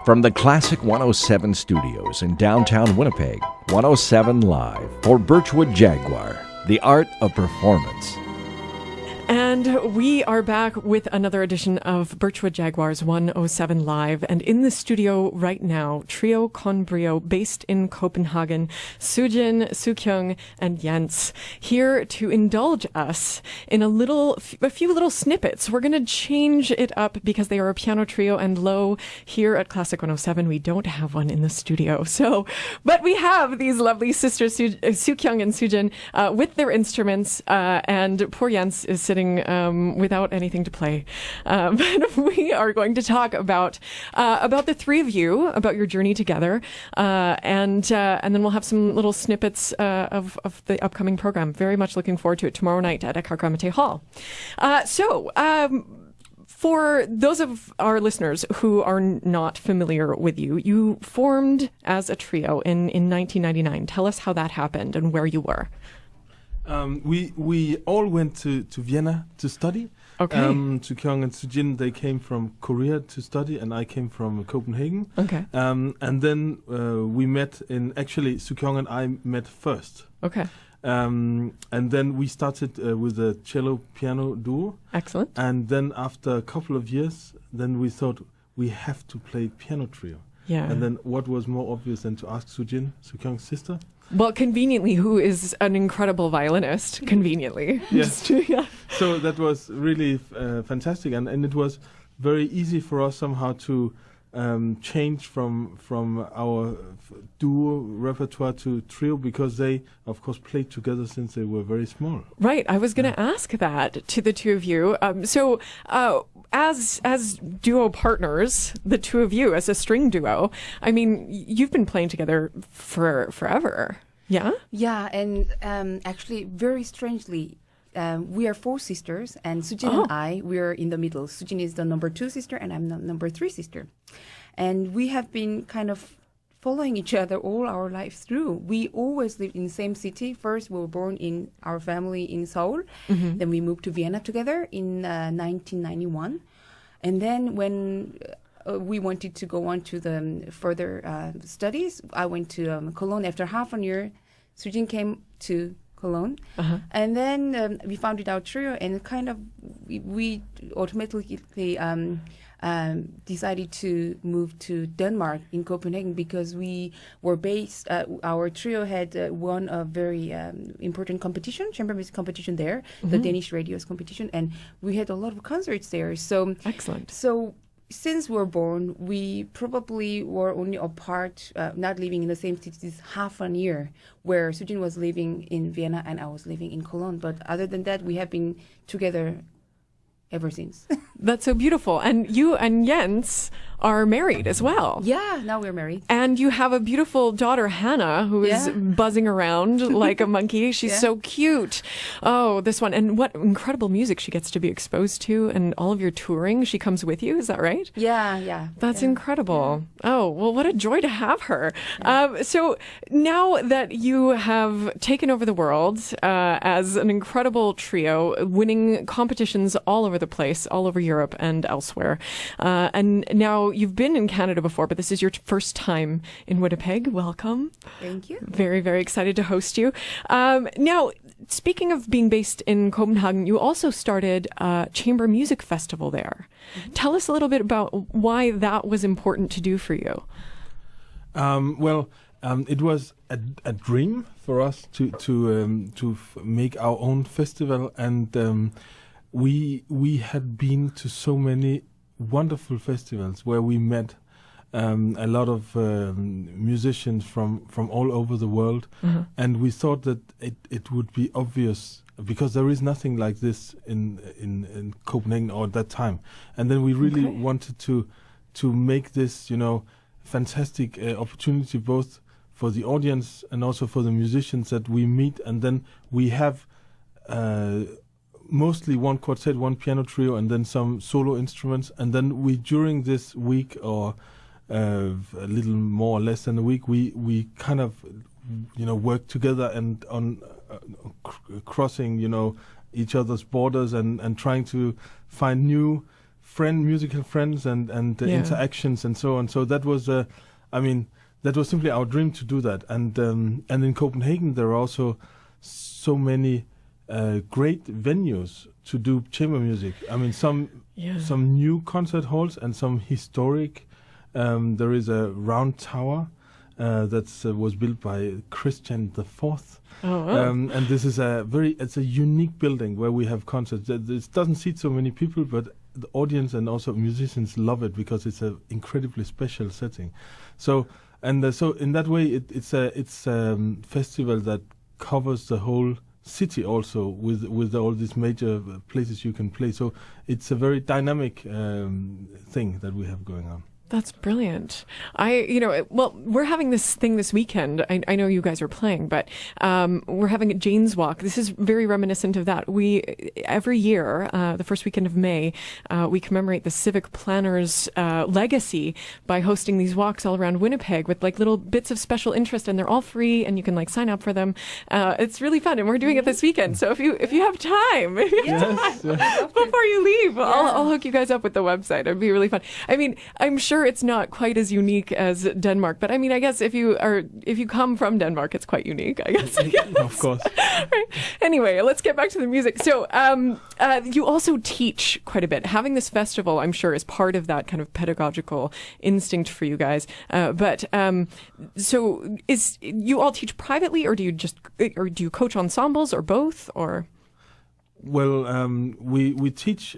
From the Classic 107 studios in downtown Winnipeg, 107 Live for Virtuosi, the art of performance. And we are back with another edition of Virtuosi 107 Live. And in the studio right now, Trio con Brio, based in Copenhagen, Soo-Jin, Soo-Kyung, and Jens, here to indulge us in a few little snippets. We're going to change it up because they are a piano trio, and here at Classic 107, we don't have one in the studio. But we have these lovely sisters, Soo-Kyung and Soo-Jin, with their instruments, and poor Jens is sitting without anything to play. But we are going to talk about the three of you, about your journey together, and then we'll have some little snippets of the upcoming program. Very much looking forward to it tomorrow night at Eckhart Grammaté Hall. For those of our listeners who are not familiar with you, you formed as a trio in 1999. Tell us how that happened and where you were. We all went to Vienna to study. Okay. Soo-Kyung and Soo-Jin, they came from Korea to study, and I came from Copenhagen. Okay. And then we met actually Soo-Kyung and I met first. Okay. And then we started with a cello-piano duo. Excellent. And then after a couple of years, then we thought we have to play piano trio. Yeah. And then what was more obvious than to ask Soo-Jin, Soo-Kyung's sister? Well, conveniently, who is an incredible violinist, conveniently. Yes. Yeah. So that was really fantastic, and it was very easy for us somehow to change from our duo repertoire to trio, because they, of course, played together since they were very small. Right. I was going to ask that to the two of you. As duo partners, the two of you as a string duo, I mean, you've been playing together for forever. Yeah? Yeah, and actually, very strangely, we are four sisters, and Soo-Jin and I, we're in the middle. Soo-Jin is the number 2 sister, and I'm the number 3 sister. And we have been kind of following each other all our lives through. We always lived in the same city. First, we were born in our family in Seoul. Mm-hmm. Then we moved to Vienna together in 1991. And then when we wanted to go on to the further studies, I went to Cologne. After half a year, Soo-Jin came to Cologne. Uh-huh. And then we founded our trio, and kind of we automatically decided to move to Denmark in Copenhagen, because we were based, our trio had won a very important competition, chamber music competition there, mm-hmm. the Danish Radios competition, and we had a lot of concerts there. So excellent. So since we were born, we probably were only apart, not living in the same city, half a year, where Soo-Jin was living in Vienna and I was living in Cologne. But other than that, we have been together ever since. That's so beautiful. And you and Jens are married as well. Yeah, now we're married. And you have a beautiful daughter, Hannah, who is buzzing around like a monkey. She's so cute. Oh, this one. And what incredible music she gets to be exposed to, and all of your touring. She comes with you, is that right? Yeah. That's incredible. Yeah. Oh, well, what a joy to have her. Yeah. So now that you have taken over the world as an incredible trio, winning competitions all over the place, all over Europe and elsewhere, and now you've been in Canada before, but this is your first time in Winnipeg. Welcome. Thank you. Very, very excited to host you. Now, speaking of being based in Copenhagen, you also started a chamber music festival there. Mm-hmm. Tell us a little bit about why that was important to do for you. It was a dream for us to make our own festival, and we had been to so many wonderful festivals where we met a lot of musicians from all over the world, mm-hmm. and we thought that it would be obvious, because there is nothing like this in Copenhagen or at that time, and then we really wanted to make this, fantastic opportunity both for the audience and also for the musicians that we meet, and then we have mostly one quartet, one piano trio, and then some solo instruments. And then we, during this week, or a little more or less than a week, we kind of, work together and on crossing, each other's borders and trying to find new musical friends and the interactions and so on. So that was, that was simply our dream to do that. And in Copenhagen, there are also so many great venues to do chamber music. I mean, some new concert halls and some historic. There is a round tower that was built by Christian IV. Oh, wow. And this is it's a unique building where we have concerts. It doesn't seat so many people, but the audience and also musicians love it because it's an incredibly special setting. So in that way, it's a festival that covers the whole city also with all these major places you can play. So it's a very dynamic thing that we have going on. That's brilliant. We're having this thing this weekend. I know you guys are playing, but we're having a Jane's Walk. This is very reminiscent of that. Every year, the first weekend of May, we commemorate the civic planner's legacy by hosting these walks all around Winnipeg with like little bits of special interest, and they're all free, and you can like sign up for them. It's really fun, and we're doing it this weekend. So if you have time, before you leave, I'll hook you guys up with the website. It'd be really fun. I mean, I'm sure it's not quite as unique as Denmark, but I mean, I guess if you come from Denmark, it's quite unique, I guess. Of course. Right. Anyway, let's get back to the music. So you also teach quite a bit. Having this festival, I'm sure, is part of that kind of pedagogical instinct for you guys. So you all teach privately, or do you coach ensembles, or both, or? Well, we teach.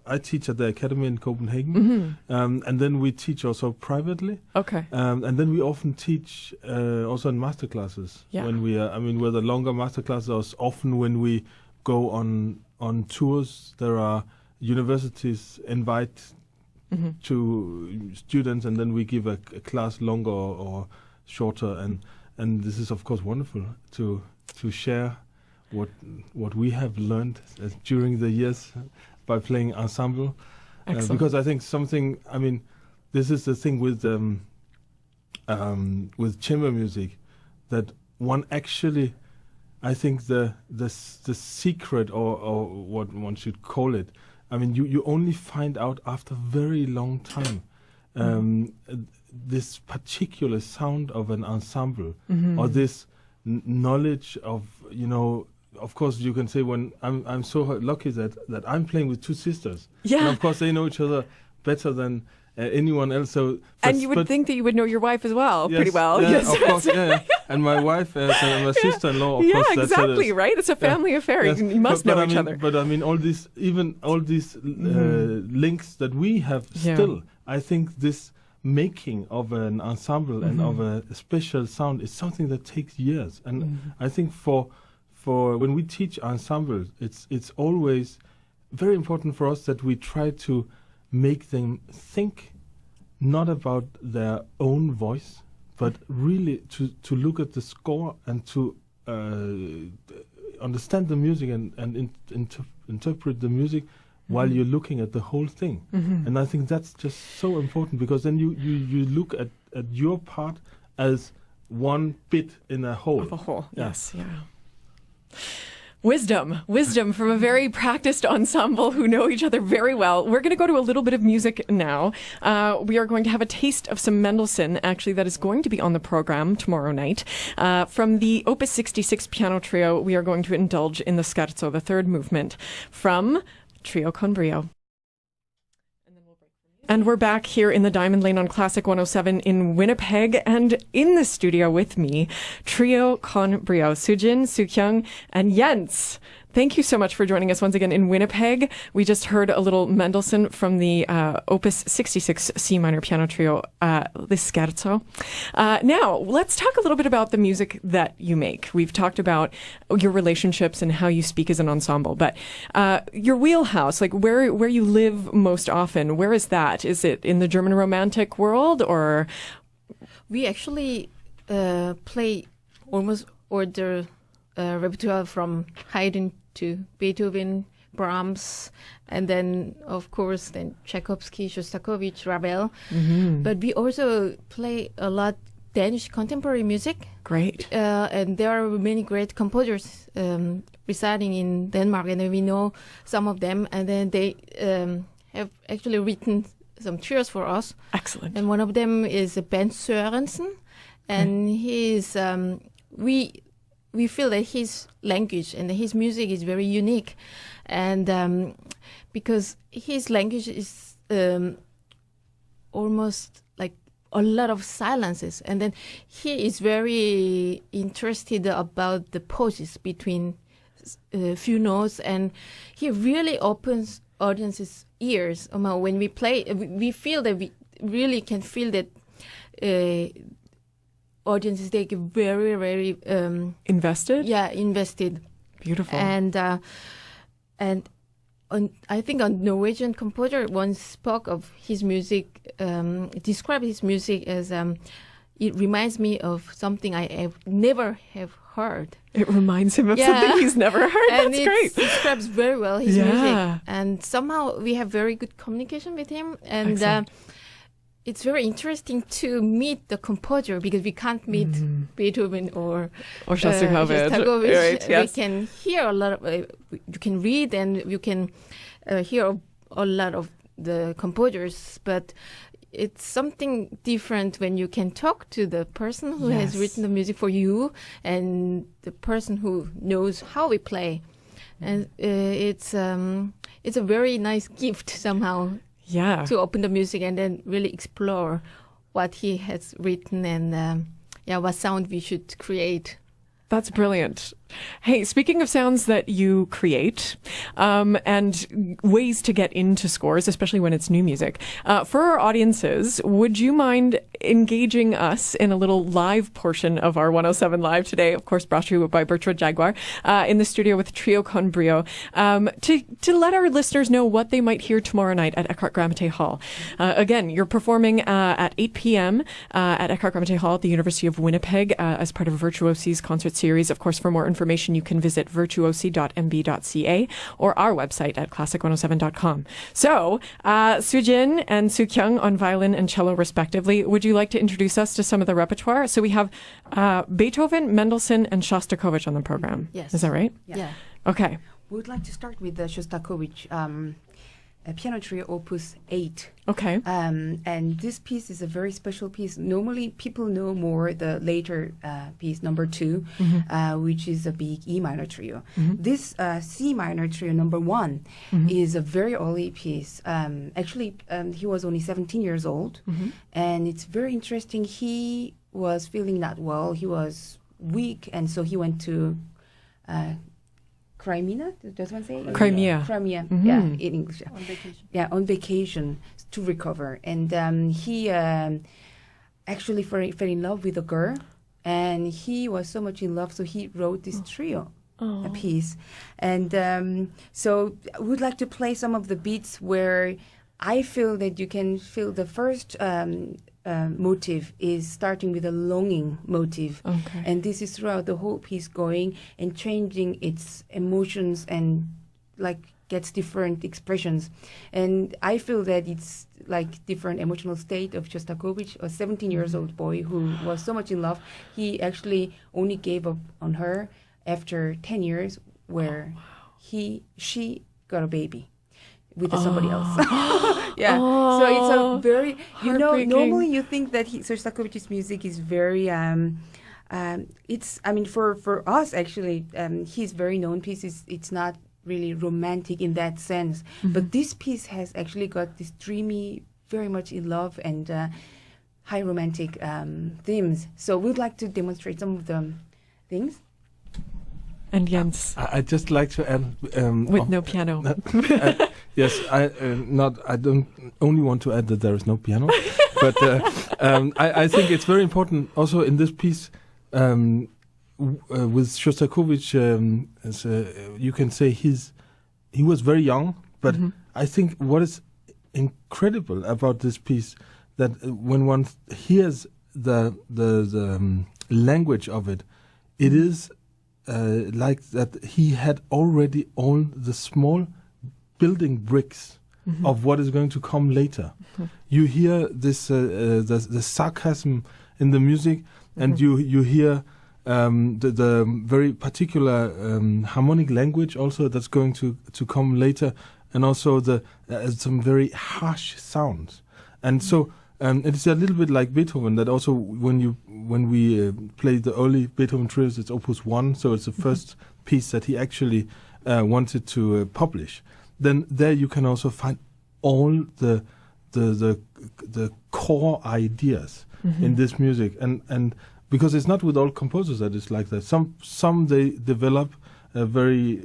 I teach at the academy in Copenhagen, and then we teach also privately. Okay. And then we often teach also in masterclasses. Yeah. When we where the longer masterclasses, often when we go on tours, there are universities invite to students, and then we give a class longer or shorter, and this is of course wonderful to share what we have learned during the years by playing ensemble, because I think this is the thing with chamber music, that one actually, I think the secret or what one should call it, I mean you only find out after a very long time this particular sound of an ensemble, or this knowledge of, of course, you can say, when I'm so lucky that I'm playing with two sisters. Yeah. And of course, they know each other better than anyone else. So, and you would think that you would know your wife as well, yes, pretty well. Yeah, yes. Of course, yeah. And my wife and my sister-in-law, of course. Yeah, exactly, right? It's a family affair. Yes. You must know each other. But I mean, all these links that we have still, I think this making of an ensemble and of a special sound is something that takes years. And I think for when we teach ensembles, it's always very important for us that we try to make them think not about their own voice, but really to look at the score and to understand the music and interpret the music while you're looking at the whole thing. And I think that's just so important, because then you look at your part as one bit in a whole. Of a whole, yes, yeah. Wisdom from a very practiced ensemble who know each other very well. We're going to go to a little bit of music now. We are going to have a taste of some Mendelssohn, actually, that is going to be on the program tomorrow night. From the Opus 66 piano trio, we are going to indulge in the scherzo, the third movement, from Trio con Brio. And we're back here in the Diamond Lane on Classic 107 in Winnipeg, and in the studio with me, Trio con Brio, Soo-Jin, Soo-Kyung, and Jens. Thank you so much for joining us once again in Winnipeg. We just heard a little Mendelssohn from the Opus 66 C minor piano trio, the Scherzo. Now, let's talk a little bit about the music that you make. We've talked about your relationships and how you speak as an ensemble, but your wheelhouse, like where you live most often, where is that? Is it in the German Romantic world, or? We actually play almost all the repertoire from Haydn to Beethoven, Brahms, and then, of course, then Tchaikovsky, Shostakovich, Ravel. But we also play a lot Danish contemporary music. Great. And there are many great composers residing in Denmark, and we know some of them. And then they have actually written some trios for us. Excellent. And one of them is Bent Sørensen, and he's we feel that his language and his music is very unique, and because his language is almost like a lot of silences, and then he is very interested about the pauses between few notes, and he really opens audiences' ears. When we play, we feel that we really can feel that audiences, they get very, very invested. Yeah, invested. Beautiful. And I think a Norwegian composer once spoke of his music, described his music as it reminds me of something I have never have heard. It reminds him of something he's never heard. And That's great. It describes very well his music. And somehow we have very good communication with him. And it's very interesting to meet the composer, because we can't meet Beethoven or Shostakovich. Shostakovich. Right, yes. We can hear a lot of, you can read and you can hear a lot of the composers, but it's something different when you can talk to the person who has written the music for you and the person who knows how we play. And it's a very nice gift somehow. Yeah. To open the music and then really explore what he has written and what sound we should create. That's brilliant. Hey, speaking of sounds that you create and ways to get into scores, especially when it's new music, for our audiences, would you mind engaging us in a little live portion of our 107 Live today, of course brought to you by Virtuosi Jaguar, in the studio with Trio con Brio, to let our listeners know what they might hear tomorrow night at Eckhart Grammaté Hall. Again, you're performing at 8 p.m. At Eckhart Grammaté Hall at the University of Winnipeg as part of Virtuosi's concert series. Of course, for more information, you can visit virtuosi.mb.ca or our website at classic107.com. So, Soo-Jin and Soo-Kyung on violin and cello, respectively. Would you like to introduce us to some of the repertoire? So we have Beethoven, Mendelssohn, and Shostakovich on the program. Yes. Is that right? Yeah. Okay. We would like to start with the Shostakovich piano trio opus 8. Okay. And this piece is a very special piece. Normally people know more the later piece, number 2, which is a big E minor trio. This C minor trio number 1 is a very early piece. Actually, he was only 17 years old, and it's very interesting. He was feeling not well. He was weak, and so he went to Crimea, does one say? Crimea. Crimea, yeah, in English. On vacation. Yeah, on vacation to recover. And he actually fell in love with a girl, and he was so much in love, so he wrote this trio, a piece. And so I would like to play some of the beats where I feel that you can feel the first motive is starting with a longing motive, and this is throughout the whole piece going and changing its emotions and like gets different expressions. And I feel that it's like different emotional state of Shostakovich, a 17 years old boy who was so much in love. He actually only gave up on her after 10 years where she got a baby with somebody else. Yeah. So it's a very, normally you think that Shostakovich's music is very, it's, I mean, for us actually, his very known piece it's not really romantic in that sense. But this piece has actually got this dreamy, very much in love and high romantic themes. So we'd like to demonstrate some of the things. And Jens. I'd just like to add... with no piano. Yes, I don't only want to add that there is no piano, but I think it's very important also in this piece with Shostakovich. You can say he was very young, but I think what is incredible about this piece that when one hears the language of it, it is like that he had already owned the small building bricks of what is going to come later. You hear this the sarcasm in the music, and you hear the very particular harmonic language also that's going to come later, and also the some very harsh sounds. And so it's a little bit like Beethoven, that also when we play the early Beethoven trios, it's Opus 1, so it's the first piece that he actually wanted to publish. Then there you can also find all the core ideas in this music, and because it's not with all composers that it's like that. Some they develop very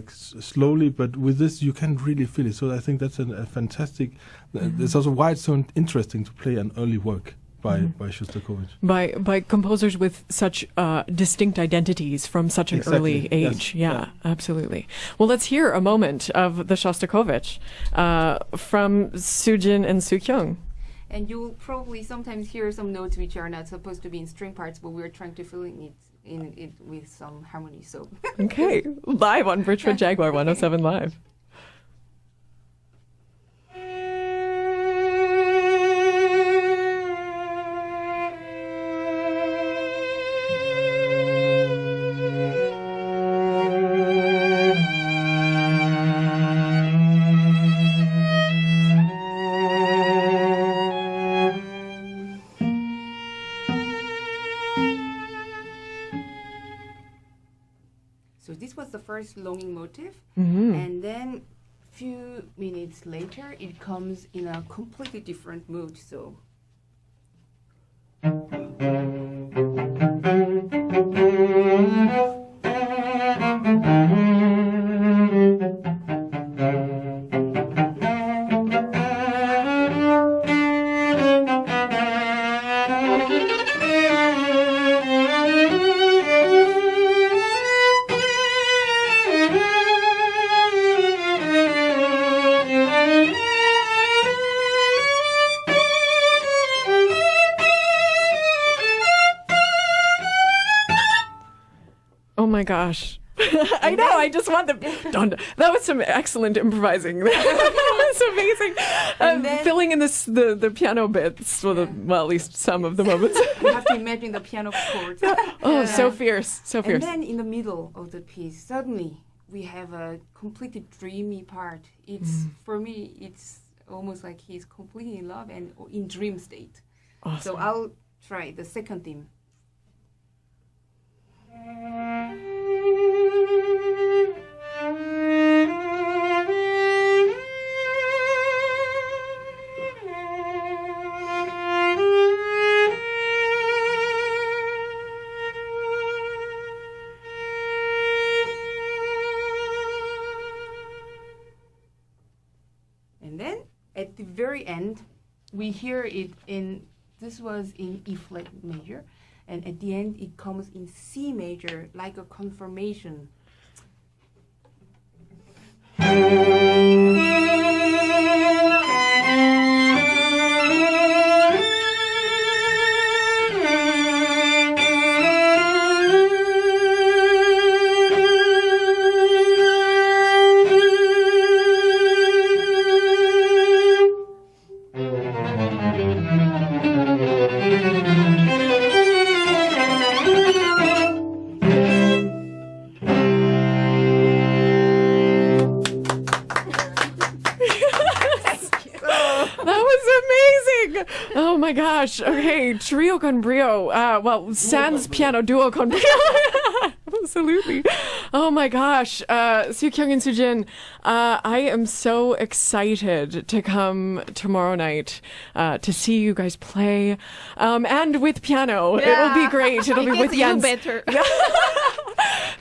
slowly, but with this you can really feel it. So I think that's a fantastic. It's also why it's so interesting to play an early work by Shostakovich. By composers with such distinct identities from such an early age. Yes. Yeah, absolutely. Well, let's hear a moment of the Shostakovich from Soo-Jin and Soo-Kyung. And you'll probably sometimes hear some notes which are not supposed to be in string parts, but we're trying to fill in it with some harmony. So Okay, live on Virtuosi Jaguar 107 Live. So this was the first longing motive, and then few minutes later it comes in a completely different mood. So Oh my gosh. I know, I just want them. That was some excellent improvising. That was amazing. Filling in the piano bits, well, at least some of the moments. you have to imagine the piano chords. Oh, so fierce, so fierce. And then in the middle of the piece, suddenly we have a completely dreamy part. It's for me, it's almost like he's completely in love and in dream state. Awesome. So I'll try the second theme. And then at the very end, we hear it this was in E flat major, and at the end it comes in C major, like a confirmation. Oh my gosh. Okay, trio con brio. Well, sans piano duo con brio. Absolutely. Oh my gosh. Soo-Kyung and Soo-Jin, I am so excited to come tomorrow night to see you guys play. And with piano. It will be great. It'll be with Jens. better.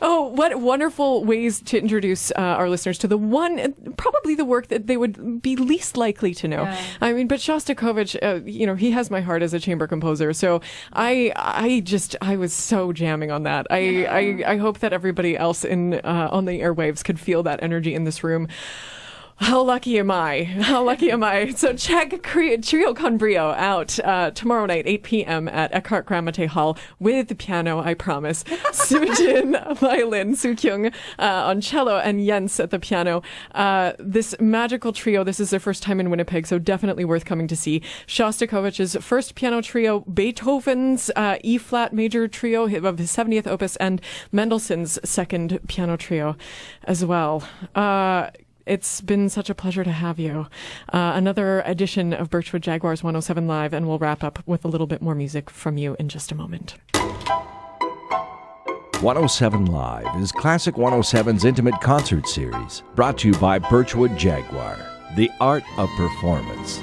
Oh, what wonderful ways to introduce our listeners to probably the work that they would be least likely to know. Yeah. I mean, but Shostakovich, he has my heart as a chamber composer. So I was so jamming on that. I hope that everybody else on the airwaves could feel that energy in this room. How lucky am I? How lucky am I? So check Trio con Brio out tomorrow night, 8 p.m. at Eckhart Grammaté Hall with the piano, I promise. Soo-Jin violin, Soo-Kyung on cello, and Jens at the piano. This magical trio, this is their first time in Winnipeg, so definitely worth coming to see. Shostakovich's first piano trio, Beethoven's E-flat major trio of his 70th opus, and Mendelssohn's second piano trio as well. It's been such a pleasure to have you. Another edition of Birchwood Jaguars 107 Live, and we'll wrap up with a little bit more music from you in just a moment. 107 Live is Classic 107's intimate concert series, brought to you by Birchwood Jaguar, the art of performance.